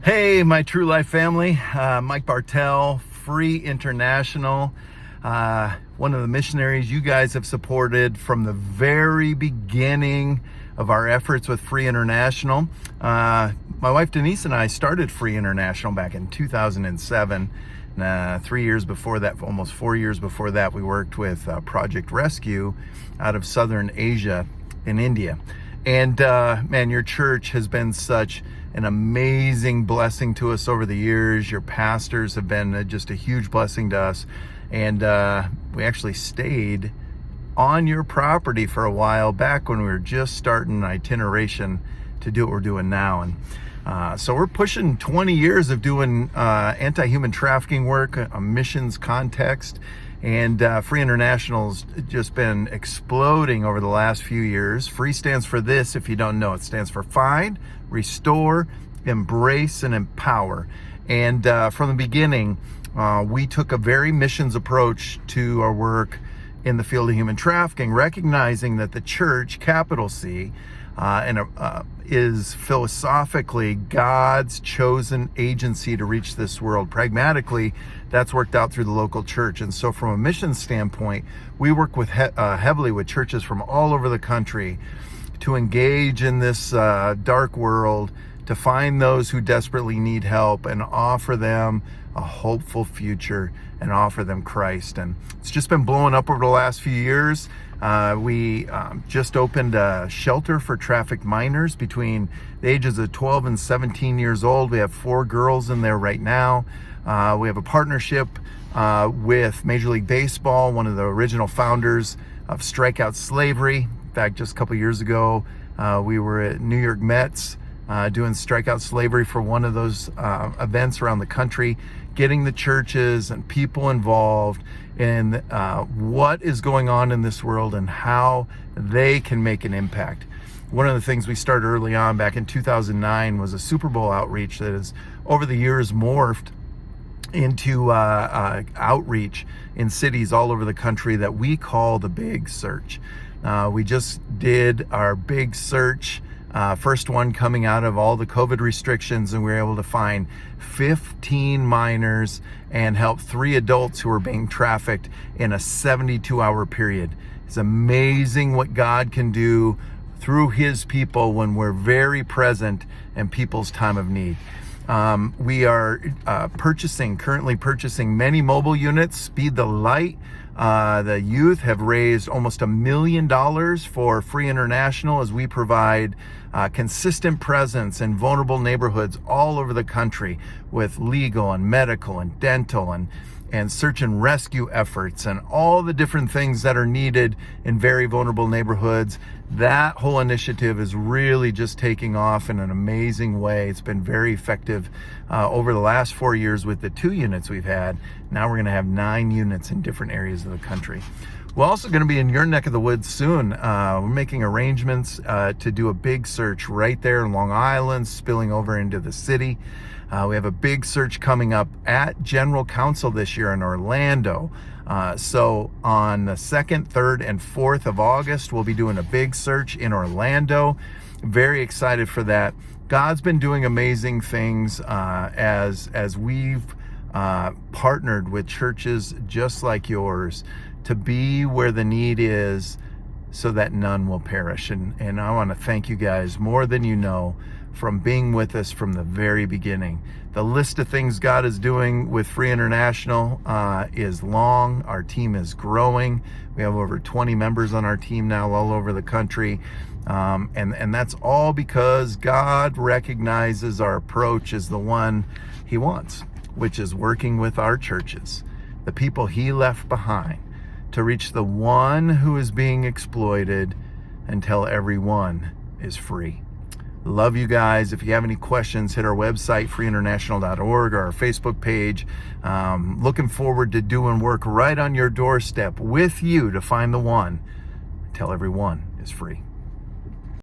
Hey, my True Life family, Mike Bartell, Free International, one of the missionaries you guys have supported from the very beginning of our efforts with Free International. My wife Denise and I started Free International back in 2007. 3 years before that, almost 4 years before that, we worked with Project Rescue out of Southern Asia in India. And man, your church has been such an amazing blessing to us over the years. Your pastors have been just a huge blessing to us. And we actually stayed on your property for a while back when we were just starting an itineration to do what we're doing now. And so we're pushing 20 years of doing anti-human trafficking work, a missions context. And Free International's just been exploding over the last few years. Free stands for this, if you don't know. It stands for find, restore, embrace, and empower. And from the beginning, we took a very missions approach to our work in the field of human trafficking, recognizing that the church, capital C, is philosophically God's chosen agency to reach this world. Pragmatically, that's worked out through the local church. And so from a mission standpoint, we work with heavily with churches from all over the country to engage in this dark world, to find those who desperately need help and offer them a hopeful future and offer them Christ. And it's just been blowing up over the last few years. We just opened a shelter for trafficked minors between the ages of 12 and 17 years old. We have 4 girls in there right now. We have a partnership with Major League Baseball, one of the original founders of Strikeout Slavery. In fact, just a couple years ago, we were at New York Mets doing Strikeout Slavery for one of those events around the country, getting the churches and people involved in what is going on in this world and how they can make an impact. One of the things we started early on back in 2009 was a Super Bowl outreach that has over the years morphed into outreach in cities all over the country that we call the Big Search. We just did our Big Search, first one coming out of all the COVID restrictions, and we were able to find 15 minors and help 3 adults who were being trafficked in a 72-hour period. It's amazing what God can do through his people when we're very present in people's time of need. We are currently purchasing many mobile units. Speed the Light. The youth have raised almost $1 million for Free International as we provide consistent presence in vulnerable neighborhoods all over the country with legal and medical and dental and search and rescue efforts and all the different things that are needed in very vulnerable neighborhoods. That whole initiative is really just taking off in an amazing way. It's been very effective over the last 4 years with the 2 units we've had. Now we're going to have 9 units in different areas of the country. We're also going to be in your neck of the woods soon. We're making arrangements to do a big search right there in Long Island, spilling over into the city. We have a big search coming up at General Council this year in Orlando. So on the 2nd, 3rd, and 4th of August, we'll be doing a big search in Orlando. Very excited for that. God's been doing amazing things as we've partnered with churches just like yours to be where the need is so that none will perish. And I want to thank you guys more than you know from being with us from the very beginning. The list of things God is doing with Free International is long. Our team is growing. We have over 20 members on our team now all over the country. And that's all because God recognizes our approach as the one he wants, which is working with our churches, the people he left behind, to reach the one who is being exploited until everyone is free. Love you guys. If you have any questions, hit our website, freeinternational.org, or our Facebook page. Looking forward to doing work right on your doorstep with you to find the one until everyone is free.